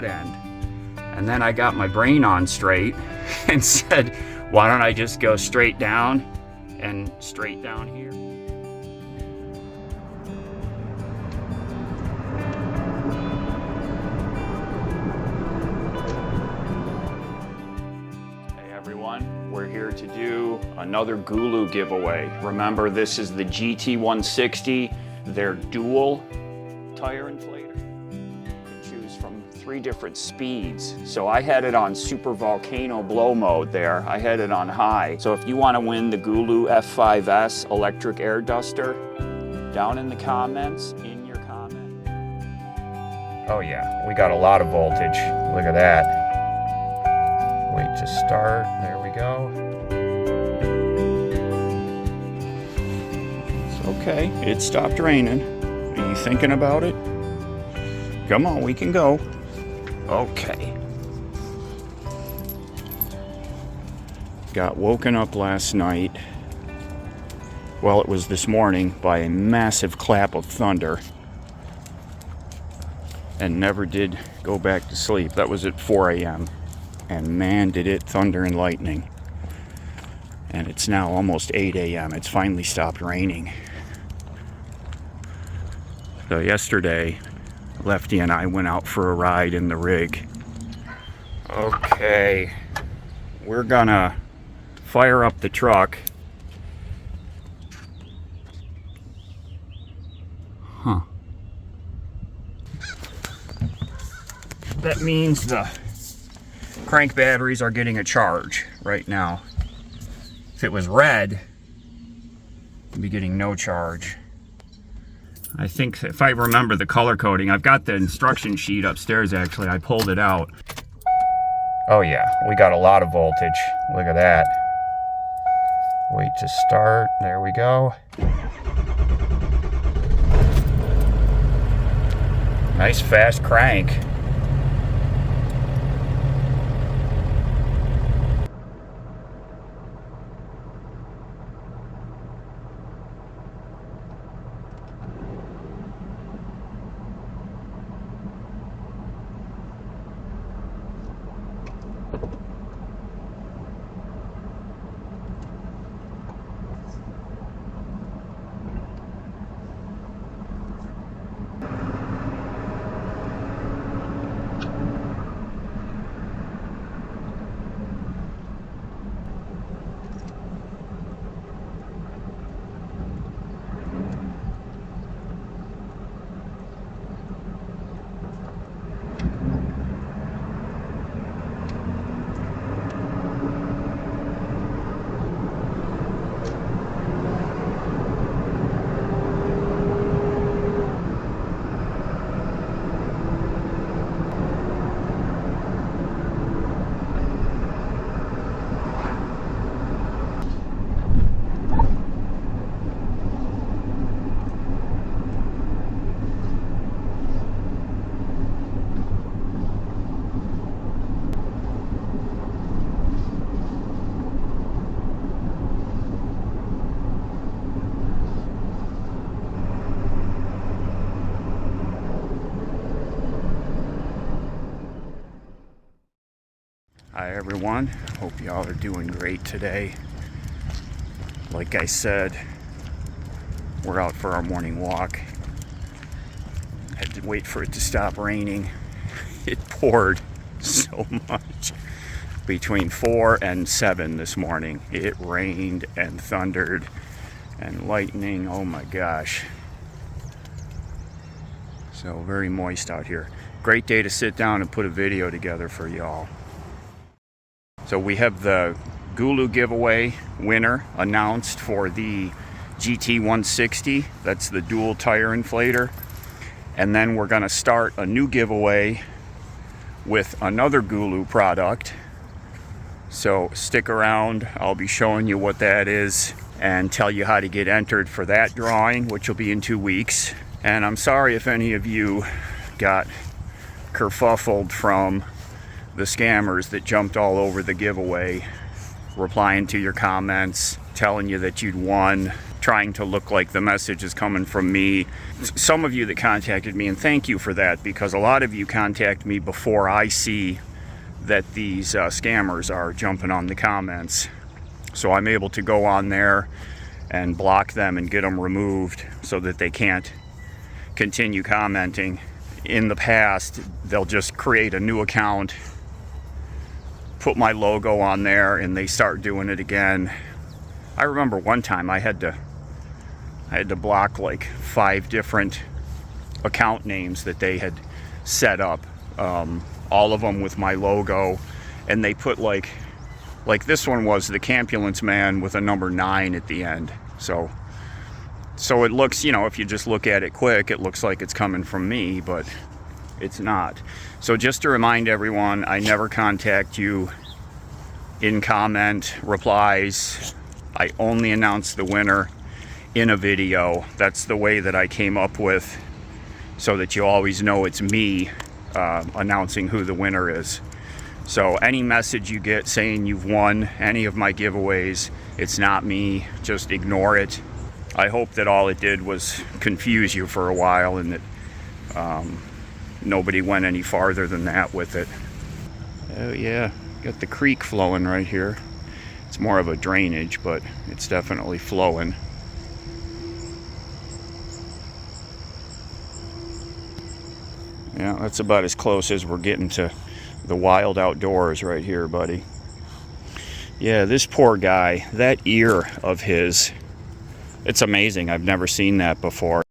that end. And then I got my brain on straight and said, why don't I just go straight down and straight down here? Hey everyone, we're here to do another GOOLOO giveaway. Remember, this is the GT160, their dual tire inflator. 3 different speeds. So I had it on super volcano blow mode there. I had it on high. So if you want to win the GOOLOO F5S electric air duster, down in the comments, in your comment. Oh yeah, we got a lot of voltage. Look at that. Wait to start. There we go. It's okay. It stopped raining. Are you thinking about it? Come on, we can go. Okay. Got woken up last night, well, it was this morning, by a massive clap of thunder and never did go back to sleep. That was at 4 a.m. and man, did it thunder and lightning. And it's now almost 8 a.m. It's finally stopped raining. So yesterday, Lefty and I went out for a ride in the rig. Okay, we're gonna fire up the truck. Huh. That means the crank batteries are getting a charge right now. If it was red, it'd be getting no charge. I think, if I remember the color coding, I've got the instruction sheet upstairs actually, I pulled it out. Oh yeah, we got a lot of voltage. Look at that. Wait to start, there we go. Nice fast crank. Hi everyone, hope y'all are doing great today. Like I said, we're out for our morning walk. Had to wait for it to stop raining. It poured so much. Between 4 and 7 this morning, it rained and thundered and lightning, oh my gosh. So very moist out here. Great day to sit down and put a video together for y'all. So we have the GOOLOO giveaway winner announced for the GT160. That's the dual tire inflator. And then we're gonna start a new giveaway with another GOOLOO product. So stick around, I'll be showing you what that is and tell you how to get entered for that drawing, which will be in 2 weeks. And I'm sorry if any of you got kerfuffled from the scammers that jumped all over the giveaway, replying to your comments, telling you that you'd won, trying to look like the message is coming from me. Some of you that contacted me, and thank you for that, because a lot of you contact me before I see that these scammers are jumping on the comments. So I'm able to go on there and block them and get them removed so that they can't continue commenting. In the past, they'll just create a new account, put my logo on there, and they start doing it again. I remember one time I had to block like 5 different account names that they had set up, all of them with my logo, and they put like this one was the Campulence Man with a number 9 at the end. So it looks, you know, if you just look at it quick, it looks like it's coming from me, but it's not. So just to remind everyone, I never contact you in comment replies. I only announce the winner in a video. That's the way that I came up with, so that you always know it's me announcing who the winner is. So any message you get saying you've won any of my giveaways, it's not me. Just ignore it. I hope that all it did was confuse you for a while, and that nobody went any farther than that with it. Oh yeah, got the creek flowing right here. It's more of a drainage, but it's definitely flowing. Yeah, that's about as close as we're getting to the wild outdoors right here, buddy. Yeah, this poor guy, that ear of his, it's amazing. I've never seen that before.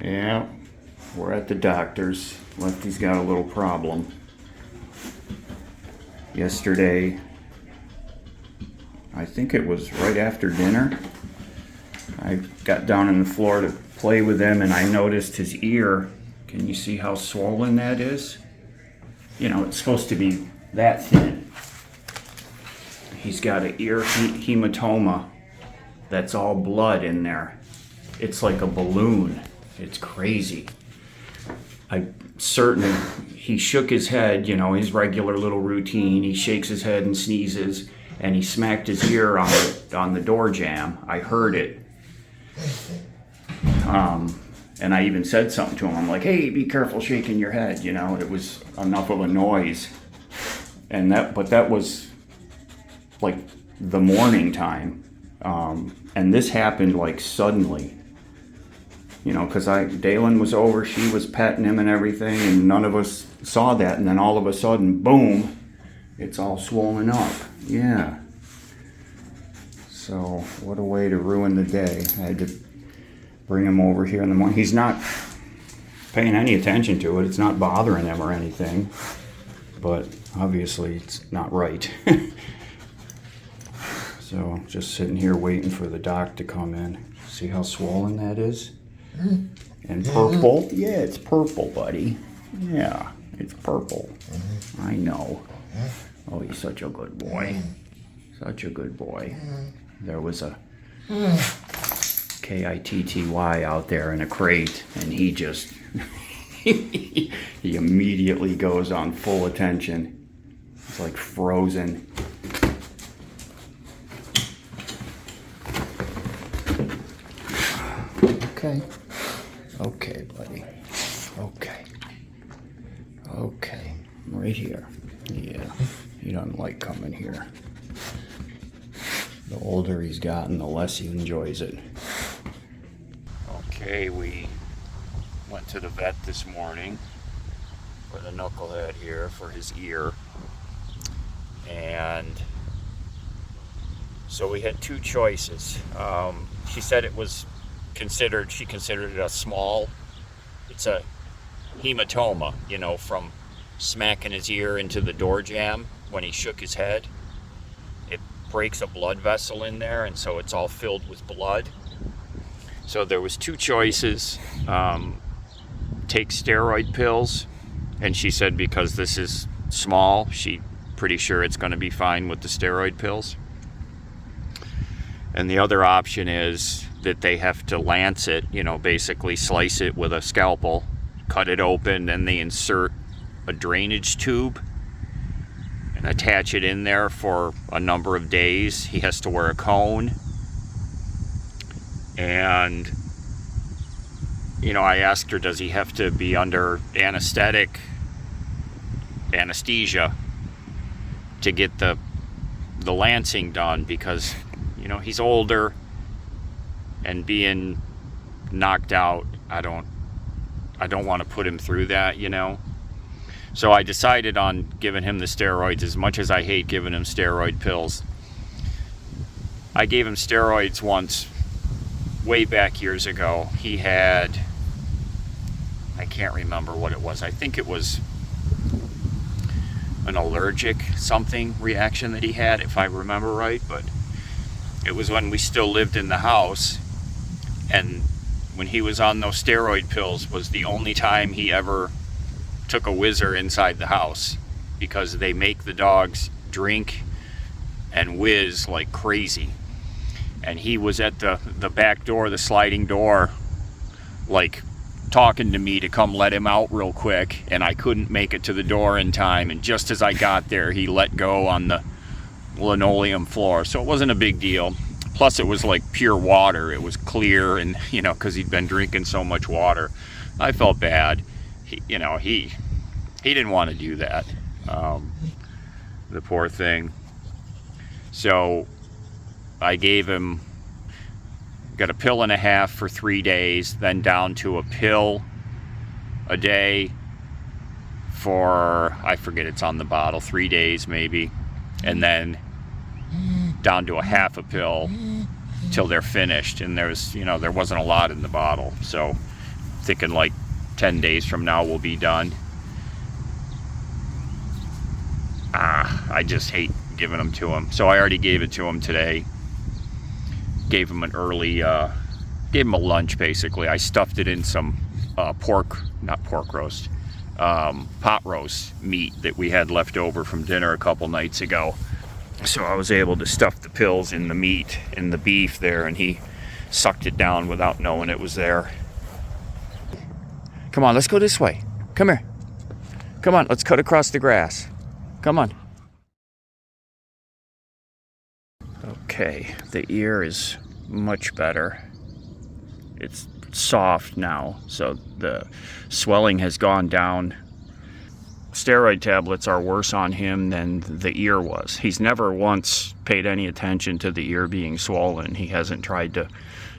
Yeah, we're at the doctor's. Lefty's got a little problem. Yesterday, I think it was right after dinner, I got down on the floor to play with him, and I noticed his ear. Can you see how swollen that is? You know, it's supposed to be that thin. He's got an ear hematoma that's all blood in there. It's like a balloon. It's crazy. He shook his head, you know, his regular little routine. He shakes his head and sneezes, and he smacked his ear on the door jamb. I heard it. And I even said something to him. I'm like, hey, be careful shaking your head, you know. It was enough of a noise. But that was like the morning time. And this happened like suddenly. You know, because Dalen was over, she was petting him and everything, and none of us saw that. And then all of a sudden, boom, it's all swollen up. Yeah. So what a way to ruin the day. I had to bring him over here in the morning. He's not paying any attention to it. It's not bothering him or anything. But obviously it's not right. So just sitting here waiting for the doc to come in. See how swollen that is? And purple? Yeah, it's purple, buddy. Yeah, it's purple. I know. Oh, he's such a good boy. Such a good boy. There was a KITTY out there in a crate, and he just he immediately goes on full attention. It's like frozen. Okay. Okay, buddy. Okay. Okay. Right here. Yeah. He doesn't like coming here. The older he's gotten, the less he enjoys it. Okay, we went to the vet this morning for the knucklehead here for his ear. And so we had 2 choices. She said it was she considered it a small, it's a hematoma, you know, from smacking his ear into the door jamb when he shook his head. It breaks a blood vessel in there, and so it's all filled with blood. So there was 2 choices. Take steroid pills, and she said because this is small, she's pretty sure it's going to be fine with the steroid pills. And the other option is that they have to lance it, you know, basically slice it with a scalpel, cut it open, and they insert a drainage tube and attach it in there for a number of days. He has to wear a cone. And, you know, I asked her, does he have to be under anesthesia to get the lancing done? Because, you know, he's older, and being knocked out, I don't want to put him through that, you know. So I decided on giving him the steroids. As much as I hate giving him steroid pills, I gave him steroids once way back years ago. He had, I can't remember what it was. I think it was an allergic something reaction that he had, if I remember right. But it was when we still lived in the house, and when he was on those steroid pills was the only time he ever took a whizzer inside the house, because they make the dogs drink and whiz like crazy. And he was at the back door, the sliding door, like talking to me to come let him out real quick, and I couldn't make it to the door in time, and just as I got there, he let go on the linoleum floor. So it wasn't a big deal. Plus it was like pure water. It was clear, and, you know, because he'd been drinking so much water. I felt bad. He didn't want to do that, the poor thing. So I gave him, got a pill and a half for 3 days, then down to a pill a day for, I forget, it's on the bottle, 3 days maybe, and then down to a half a pill till they're finished. And there's, you know, there wasn't a lot in the bottle, so thinking like 10 days from now we'll be done. I just hate giving them to him, so I already gave it to him today. Gave him an early, gave him a lunch basically. I stuffed it in some pot roast meat that we had left over from dinner a couple nights ago. So I was able to stuff the pills in the meat, in the beef there, and he sucked it down without knowing it was there. Come on, let's go this way. Come here. Come on, let's cut across the grass. Come on. Okay, the ear is much better. It's soft now, so the swelling has gone down. Steroid tablets are worse on him than the ear was. He's never once paid any attention to the ear being swollen. He hasn't tried to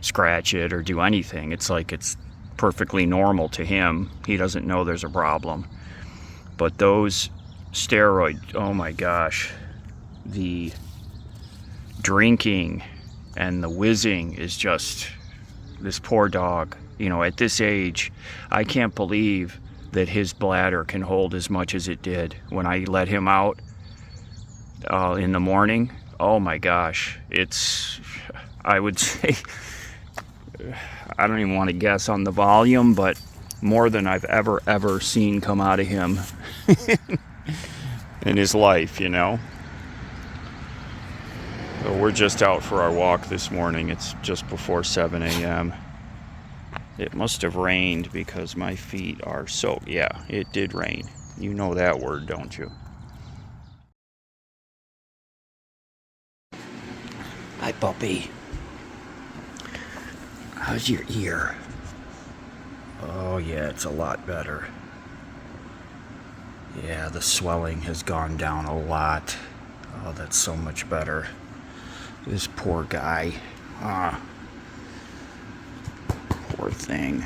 scratch it or do anything. It's like it's perfectly normal to him. He doesn't know there's a problem. But those steroid, oh my gosh, the drinking and the whizzing is just, this poor dog, you know, at this age, I can't believe that his bladder can hold as much as it did when I let him out in the morning. Oh my gosh, it's, I would say, I don't even want to guess on the volume, but more than I've ever seen come out of him in his life, you know. So we're just out for our walk this morning. It's just before 7 a.m. It must have rained because my feet are soaked. Yeah, it did rain. You know that word, don't you? Hi, puppy. How's your ear? Oh, yeah, it's a lot better. Yeah, the swelling has gone down a lot. Oh, that's so much better. This poor guy. Poor thing.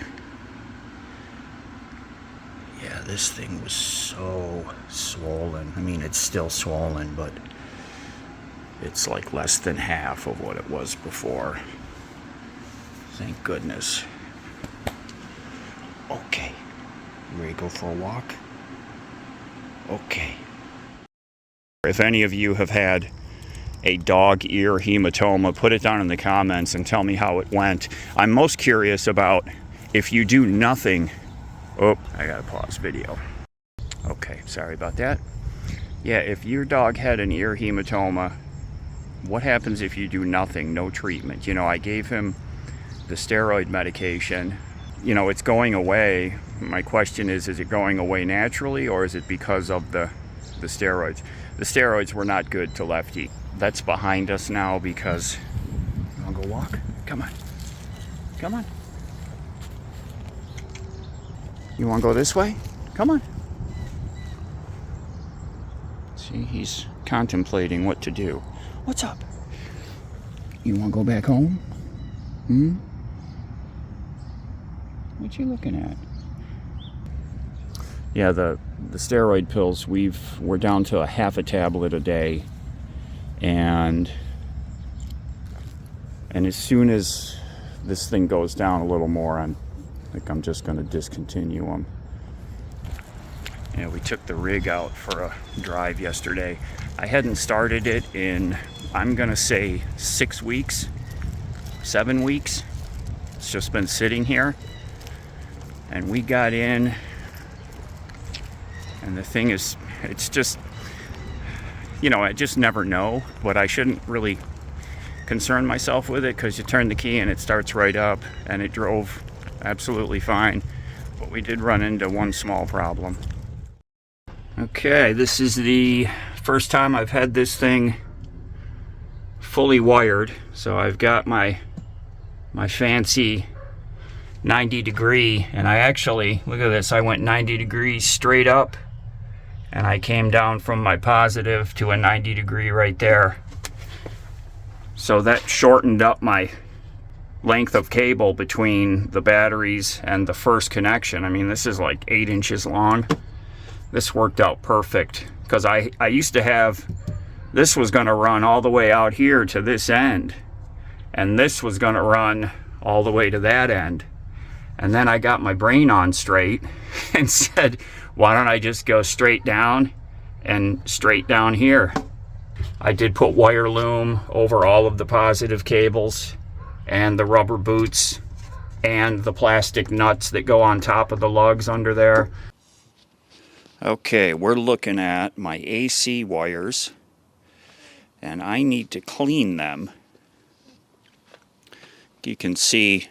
Yeah, this thing was so swollen. I mean, it's still swollen, but it's like less than half of what it was before. Thank goodness. Okay. You ready to go for a walk? Okay. If any of you have had a dog ear hematoma, put it down in the comments and tell me how it went. I'm most curious about if you do nothing. Oh, I gotta pause video. Okay, sorry about that. Yeah, if your dog had an ear hematoma, what happens if you do nothing, no treatment? You know, I gave him the steroid medication. You know, it's going away. My question is it going away naturally, or is it because of the steroids? the steroids were not good to Lefty. That's behind us now because, you wanna go walk? Come on, come on. You wanna go this way? Come on. See, he's contemplating what to do. What's up? You wanna go back home? What you looking at? Yeah, the steroid pills, we're down to a half a tablet a day, and as soon as this thing goes down a little more, I think I'm just going to discontinue them. Yeah, we took the rig out for a drive yesterday. I hadn't started it in, I'm going to say 6 weeks, 7 weeks. It's just been sitting here, and we got in. And the thing is, it's just, you know, I just never know, but I shouldn't really concern myself with it because you turn the key and it starts right up, and it drove absolutely fine. But we did run into one small problem. Okay, this is the first time I've had this thing fully wired. So I've got my fancy 90-degree, and I actually, look at this, I went 90 degrees straight up, and I came down from my positive to a 90-degree right there. So that shortened up my length of cable between the batteries and the first connection. I mean, this is like 8 inches long. This worked out perfect because I used to have, this was going to run all the way out here to this end, and this was going to run all the way to that end. And then I got my brain on straight and said, why don't I just go straight down and straight down here? I did put wire loom over all of the positive cables and the rubber boots and the plastic nuts that go on top of the lugs under there. Okay, we're looking at my AC wires, and I need to clean them. You can see,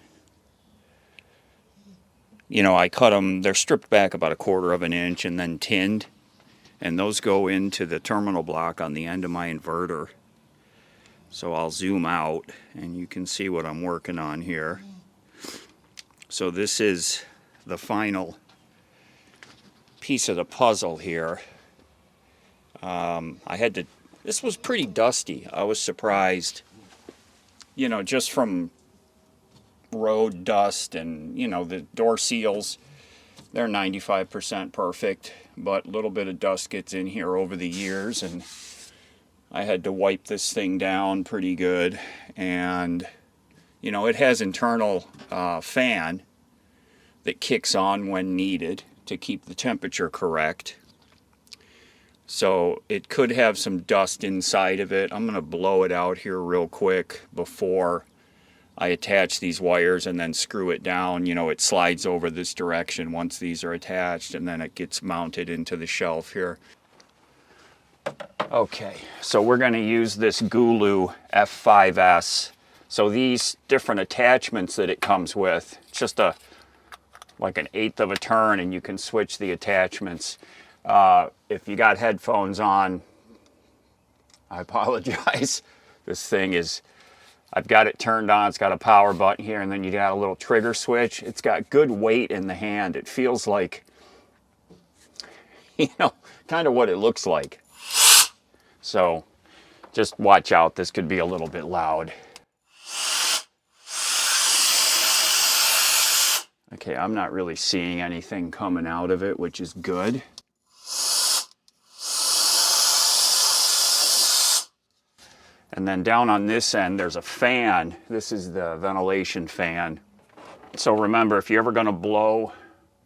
you know, I cut them, they're stripped back about 1/4 of an inch and then tinned, and those go into the terminal block on the end of my inverter. So I'll zoom out and you can see what I'm working on here. So this is the final piece of the puzzle here. This was pretty dusty. I was surprised, you know, just from road dust, and you know, the door seals, they're 95% perfect, but a little bit of dust gets in here over the years, and I had to wipe this thing down pretty good. And you know, it has internal fan that kicks on when needed to keep the temperature correct, so it could have some dust inside of it. I'm going to blow it out here real quick before I attach these wires and then screw it down. You know, it slides over this direction once these are attached, and then it gets mounted into the shelf here. Okay, so we're going to use this GOOLOO F5S. So these different attachments that it comes with, it's just like an 1/8 of a turn, and you can switch the attachments. If you got headphones on, I apologize. This thing is, I've got it turned on, it's got a power button here, and then you got a little trigger switch. It's got good weight in the hand. It feels like, you know, kind of what it looks like. So just watch out, this could be a little bit loud. Okay, I'm not really seeing anything coming out of it, which is good. And then down on this end, there's a fan. This is the ventilation fan. So remember, if you're ever going to blow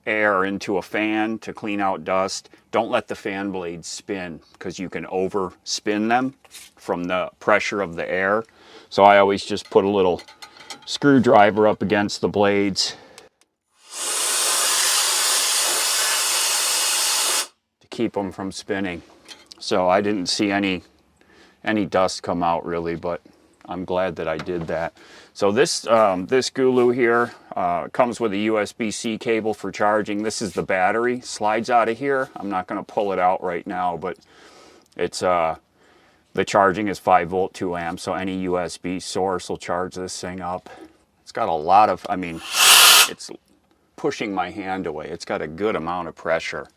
air into a fan to clean out dust, don't let the fan blades spin, because you can overspin them from the pressure of the air. So I always just put a little screwdriver up against the blades to keep them from spinning. So I didn't see any dust come out really, but I'm glad that I did that. So this GOOLOO here comes with a USB-C cable for charging. This is the battery, slides out of here. I'm not going to pull it out right now, but It's the charging is 5 volt 2 amps, so any USB source will charge this thing up. It's got a lot of, I mean, it's pushing my hand away. It's got a good amount of pressure.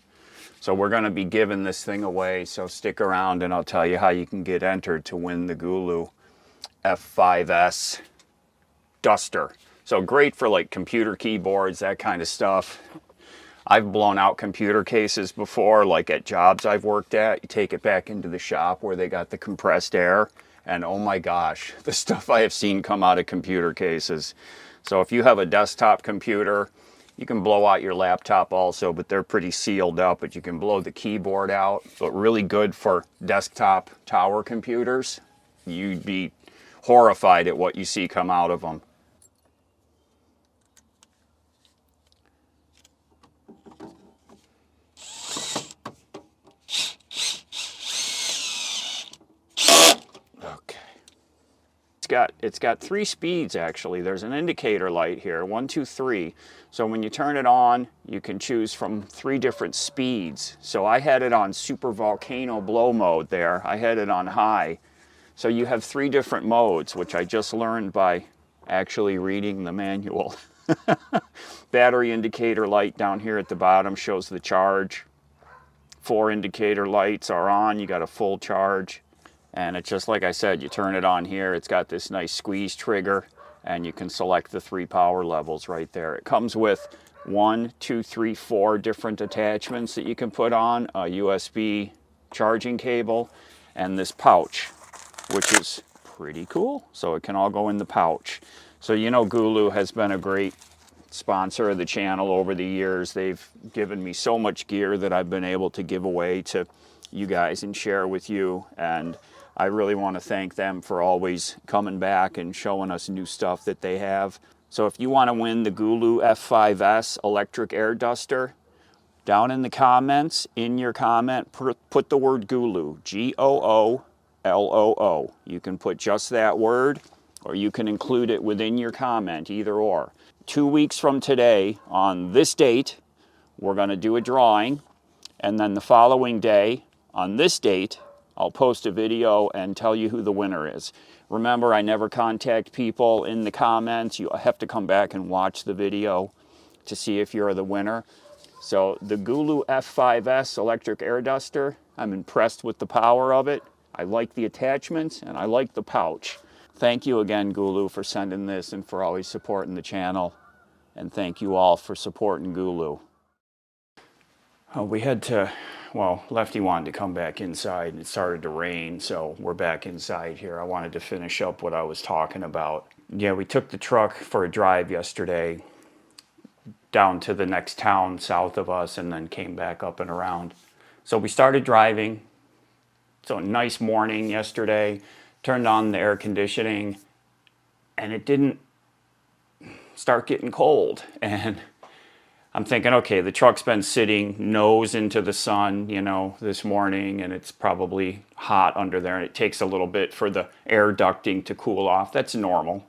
So we're going to be giving this thing away, so stick around and I'll tell you how you can get entered to win the GOOLOO F5S duster. So great for like computer keyboards, that kind of stuff. I've blown out computer cases before, like at jobs I've worked at. You take it back into the shop where they got the compressed air, and oh my gosh, the stuff I have seen come out of computer cases. So if you have a desktop computer, you can blow out your laptop also, but they're pretty sealed up, but you can blow the keyboard out. But really good for desktop tower computers. You'd be horrified at what you see come out of them. It's got 3 speeds actually. There's an indicator light here, 1, 2, 3. So when you turn it on, you can choose from 3 different speeds. So I had it on super volcano blow mode there. I had it on high. So you have 3 different modes, which I just learned by actually reading the manual. Battery indicator light down here at the bottom shows the charge. 4 indicator lights are on, you got a full charge. And it's just like I said, you turn it on here, it's got this nice squeeze trigger, and you can select the 3 power levels right there. It comes with 1, 2, 3, 4 different attachments that you can put on, a USB charging cable, and this pouch, which is pretty cool. So it can all go in the pouch. So you know GOOLOO has been a great sponsor of the channel over the years. They've given me so much gear that I've been able to give away to you guys and share with you, and I really want to thank them for always coming back and showing us new stuff that they have. So if you want to win the GOOLOO F5S electric air duster, down in the comments, in your comment, put the word GOOLOO, G-O-O-L-O-O. You can put just that word, or you can include it within your comment, either or. 2 weeks from today, on this date, we're going to do a drawing, and then the following day, on this date, I'll post a video and tell you who the winner is. Remember, I never contact people in the comments. You have to come back and watch the video to see if you're the winner. So the GOOLOO F5S electric air duster, I'm impressed with the power of it. I like the attachments and I like the pouch. Thank you again, GOOLOO, for sending this and for always supporting the channel. And thank you all for supporting GOOLOO. We had to, well, Lefty wanted to come back inside and it started to rain, so we're back inside here. I wanted to finish up what I was talking about. Yeah, we took the truck for a drive yesterday down to the next town south of us and then came back up and around. So we started driving. So nice morning yesterday, turned on the air conditioning and it didn't start getting cold. And I'm thinking, okay, the truck's been sitting nose into the sun, you know, this morning, and it's probably hot under there, and it takes a little bit for the air ducting to cool off. That's normal.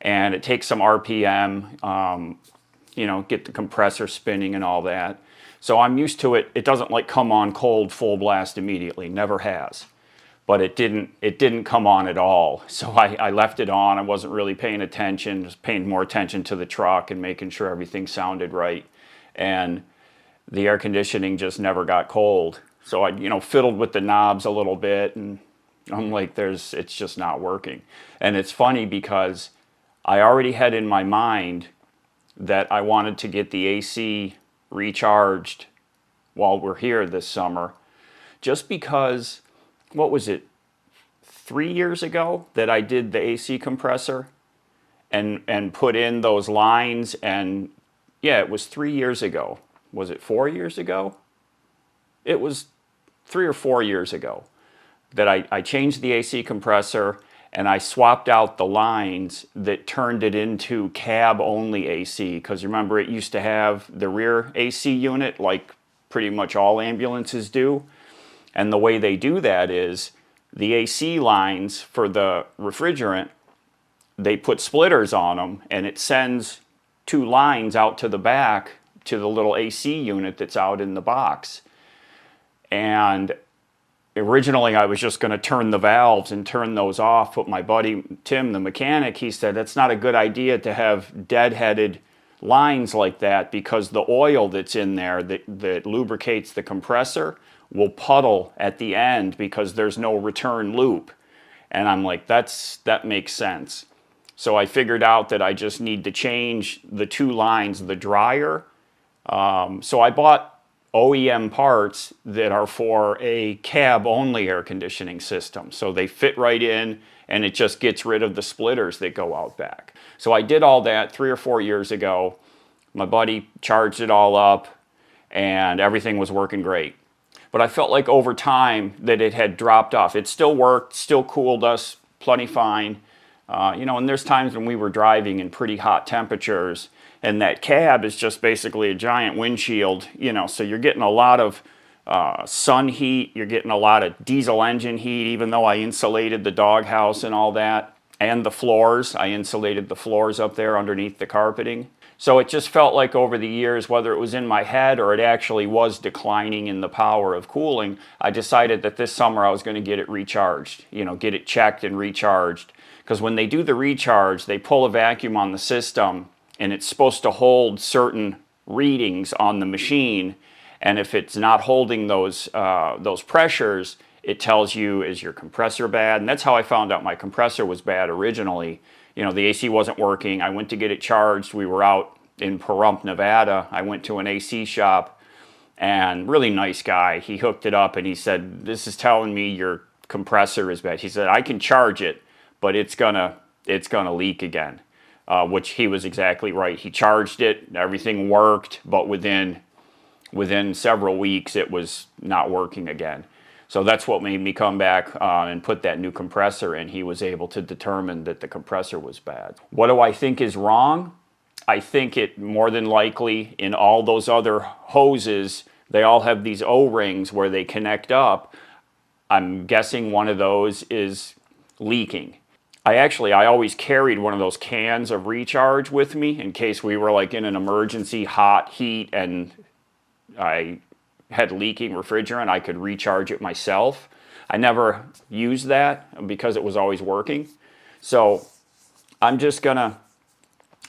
And it takes some RPM, you know, get the compressor spinning and all that. So I'm used to it. It doesn't like come on cold, full blast immediately, never has. But it didn't come on at all. So I left it on. I wasn't really paying attention, just paying more attention to the truck and making sure everything sounded right. And the air conditioning just never got cold. So I, you know, fiddled with the knobs a little bit and I'm like, it's just not working. And it's funny because I already had in my mind that I wanted to get the AC recharged while we're here this summer, just because, what was it, 3 years ago that I did the AC compressor and put in those lines, and yeah, it was 3 years ago. Was it 4 years ago? It was 3 or 4 years ago that I changed the AC compressor and I swapped out the lines that turned it into cab only AC, because remember it used to have the rear AC unit like pretty much all ambulances do. And the way they do that is the AC lines for the refrigerant, they put splitters on them and it sends 2 lines out to the back to the little AC unit that's out in the box. And originally I was just going to turn the valves and turn those off, but my buddy Tim, the mechanic, he said that's not a good idea to have deadheaded lines like that, because the oil that's in there that lubricates the compressor will puddle at the end because there's no return loop. And I'm like, that makes sense. So I figured out that I just need to change the two lines of the dryer. So I bought OEM parts that are for a cab-only air conditioning system. So they fit right in, and it just gets rid of the splitters that go out back. So I did all that 3 or 4 years ago. My buddy charged it all up, and everything was working great. But I felt like over time that it had dropped off. It still worked, still cooled us plenty fine. You know, and there's times when we were driving in pretty hot temperatures, and that cab is just basically a giant windshield, you know, so you're getting a lot of sun heat, you're getting a lot of diesel engine heat, even though I insulated the doghouse and all that, and the floors. I insulated the floors up there underneath the carpeting. So it just felt like over the years, whether it was in my head or it actually was declining in the power of cooling, I decided that this summer I was going to get it recharged, you know, get it checked and recharged. Because when they do the recharge, they pull a vacuum on the system, and it's supposed to hold certain readings on the machine. And if it's not holding those pressures, it tells you, is your compressor bad? And that's how I found out my compressor was bad originally. You know, the AC wasn't working. I went to get it charged. We were out in Pahrump, Nevada. I went to an AC shop, and really nice guy. He hooked it up, and he said, this is telling me your compressor is bad. He said, I can charge it, but it's gonna leak again, which he was exactly right. He charged it, everything worked, but within several weeks it was not working again. So that's what made me come back and put that new compressor in. He was able to determine that the compressor was bad. What do I think is wrong? I think it more than likely in all those other hoses, they all have these O-rings where they connect up. I'm guessing one of those is leaking. I always carried one of those cans of recharge with me in case we were like in an emergency hot heat and I had leaking refrigerant. I could recharge it myself. I never used that because it was always working. So I'm just gonna,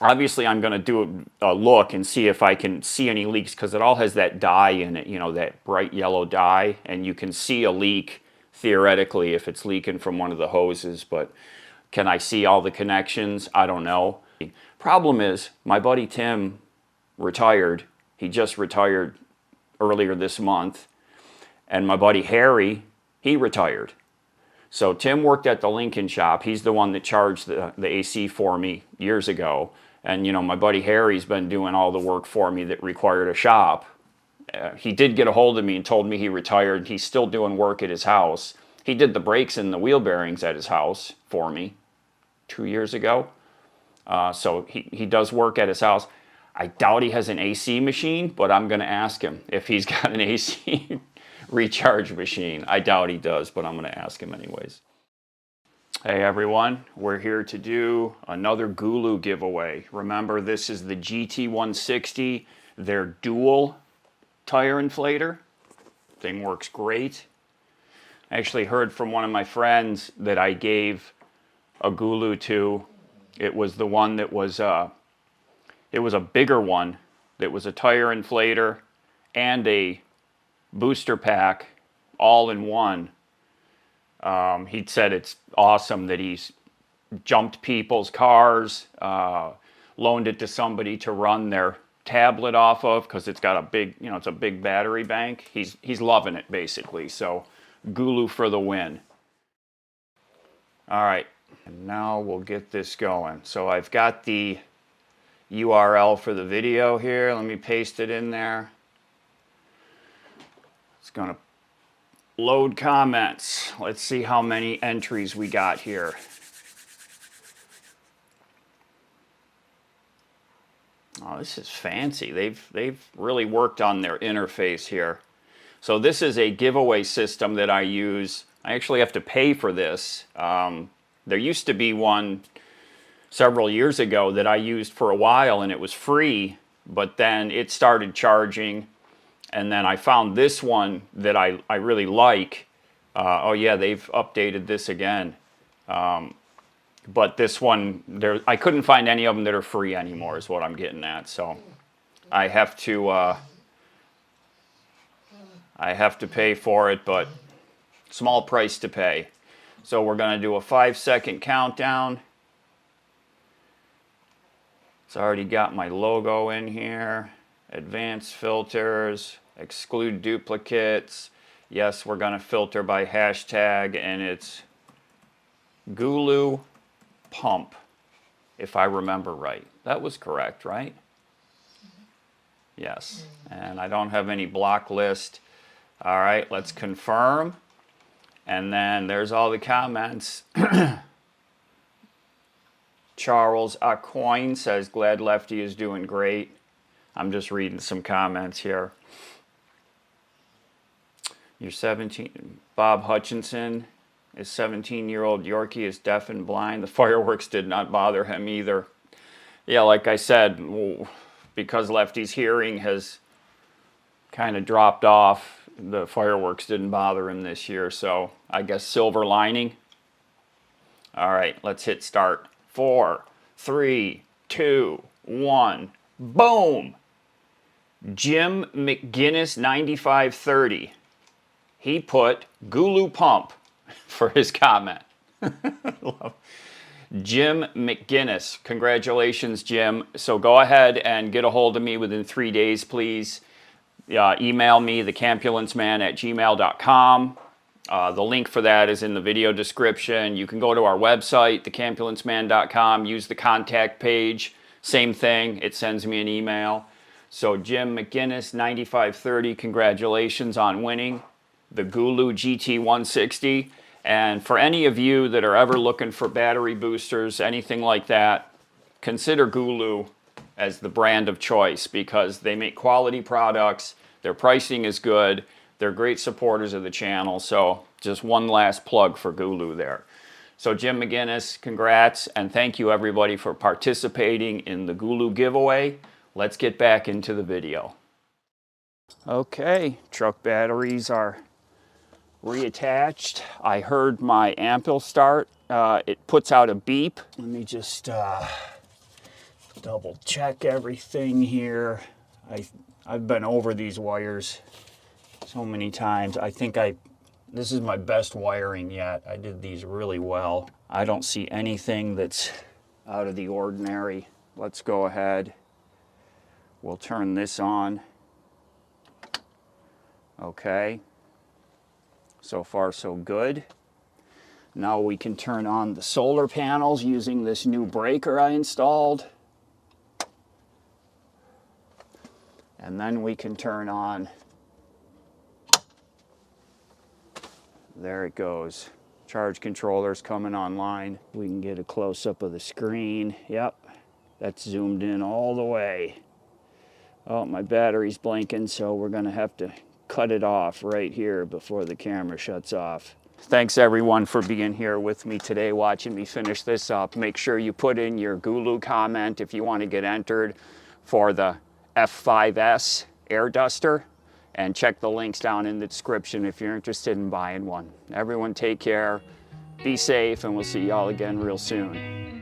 obviously I'm gonna do a look and see if I can see any leaks, because it all has that dye in it, you know, that bright yellow dye, and you can see a leak theoretically if it's leaking from one of the hoses, but can I see all the connections? I don't know. Problem is, my buddy Tim retired. He just retired earlier this month. And my buddy Harry, he retired. So Tim worked at the Lincoln shop. He's the one that charged the AC for me years ago. And you know, my buddy Harry's been doing all the work for me that required a shop. He did get a hold of me and told me he retired. He's still doing work at his house. He did the brakes and the wheel bearings at his house for me 2 years ago. So he does work at his house. I doubt he has an AC machine, but I'm going to ask him if he's got an AC recharge machine. I doubt he does, but I'm going to ask him anyways. Hey everyone, we're here to do another GOOLOO giveaway. Remember, this is the GT160, their dual tire inflator. Thing works great. I actually heard from one of my friends that I gave a GOOLOO to. It was the one that was it was a bigger one that was a tire inflator and a booster pack all in one. He said it's awesome that he's jumped people's cars, loaned it to somebody to run their tablet off of because it's got a big, you know, it's a big battery bank. He's loving it basically. So GOOLOO for the win. All right, and now we'll get this going. So I've got the URL for the video here. Let me paste it in there. It's gonna load comments. Let's see how many entries we got here. Oh, this is fancy. They've really worked on their interface here. So this is a giveaway system that I use. I actually have to pay for this. There used to be one several years ago that I used for a while and it was free, but then it started charging, and then I found this one that I really like, Oh yeah, they've updated this again. But this one, I couldn't find any of them that are free anymore is what I'm getting at. So I have to pay for it, but small price to pay. So we're going to do a 5-second countdown. It's already got my logo in here. Advanced filters, exclude duplicates. Yes, we're going to filter by hashtag, and it's GOOLOO pump, if I remember right. That was correct, right? Yes. And I don't have any block list. All right, let's confirm. And then there's all the comments. Charles Acoin says, glad Lefty is doing great. I'm just reading some comments here. You're 17. Bob Hutchinson is 17-year-old Yorkie is deaf and blind. The fireworks did not bother him either. Yeah, like I said, because Lefty's hearing has kind of dropped off, the fireworks didn't bother him this year. So I guess silver lining. All right, let's hit start. 4, 3, 2, 1. Boom! Jim McGinnis 9530. He put GOOLOO pump for his comment. Jim McGinnis. Congratulations, Jim. So go ahead and get a hold of me within 3 days, please. Email me, thecampulenceman@gmail.com. The link for that is in the video description. You can go to our website, thecampulenceman.com, use the contact page. Same thing, it sends me an email. So Jim McGinnis, 9530, congratulations on winning the GOOLOO GT160. And for any of you that are ever looking for battery boosters, anything like that, consider GOOLOO as the brand of choice because they make quality products, their pricing is good, they're great supporters of the channel. So just one last plug for GOOLOO there. So Jim McGinnis, congrats, and thank you everybody for participating in the GOOLOO giveaway. Let's get back into the video. Okay, truck batteries are reattached. I heard my ampule start. It puts out a beep. Let me just double check everything here. I've been over these wires so many times. I think this is my best wiring yet. I did these really well. I don't see anything that's out of the ordinary. Let's go ahead. We'll turn this on. Okay. So far, so good. Now we can turn on the solar panels using this new breaker I installed. And then we can turn on, there it goes. Charge controller's coming online. We can get a close-up of the screen. Yep, that's zoomed in all the way. Oh, my battery's blinking, so we're gonna have to cut it off right here before the camera shuts off. Thanks everyone for being here with me today, watching me finish this up. Make sure you put in your GOOLOO comment if you want to get entered for the F5S air duster, and check the links down in the description if you're interested in buying one. Everyone take care, be safe, and we'll see y'all again real soon.